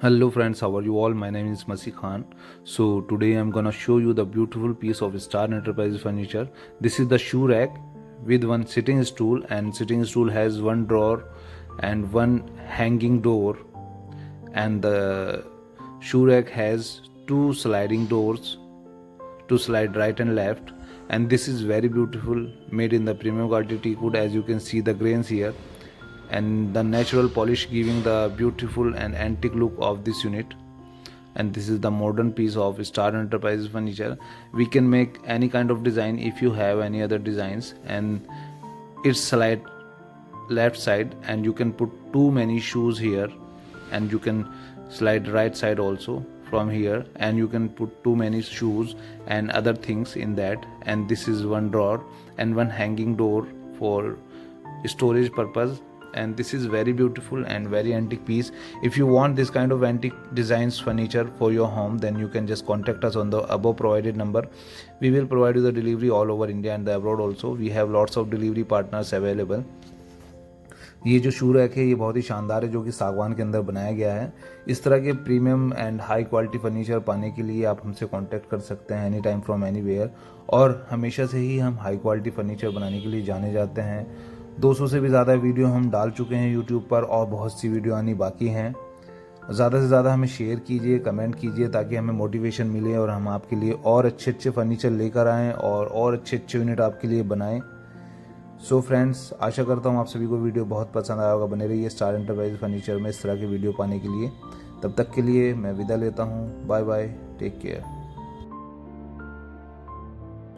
Hello friends, how are you all? My name is Masi Khan. So today I'm gonna show you the beautiful piece of Star Enterprises furniture. This is the shoe rack with one sitting stool, and sitting stool has one drawer and one hanging door, and the shoe rack has two sliding doors to slide right and left. And this is very beautiful, made in the premium quality teakwood. As you can see the grains here and the natural polish giving the beautiful and antique look of this unit. And this is the modern piece of Star Enterprises furniture. We can make any kind of design if you have any other designs, and it's slide left side, and you can put too many shoes here, and you can slide right side also from here, and you can put too many shoes and other things in that. And this is one drawer and one hanging door for storage purpose. And this is very beautiful and very antique piece. If you want this kind of antique designs furniture for your home, then you can just contact us on the above provided number. We will provide you the delivery all over India and the abroad also. We have lots of delivery partners available. ये जो shoe rack है ये बहुत ही शानदार है, जो कि सागवान के अंदर बनाया गया है। इस तरह के premium and high quality furniture पाने के लिए आप हमसे कांटेक्ट कर सकते हैं एनी टाइम फ्रॉम एनीवेयर। और हमेशा से ही हम हाई क्वालिटी फर्नीचर बनाने के लिए जाने जाते हैं। 200 से भी ज़्यादा वीडियो हम डाल चुके हैं यूट्यूब पर, और बहुत सी वीडियो आनी बाकी हैं। ज़्यादा से ज़्यादा हमें शेयर कीजिए, कमेंट कीजिए, ताकि हमें मोटिवेशन मिले और हम आपके लिए और अच्छे फर्नीचर लेकर आएँ और अच्छे यूनिट आपके लिए बनाएं। सो फ्रेंड्स, आशा करता हूँ आप सभी को वीडियो बहुत पसंद आया होगा। बने रहिए स्टार एंटरप्राइज फर्नीचर में इस तरह के वीडियो पाने के लिए। तब तक के लिए मैं विदा लेता हूँ। Bye bye, take care.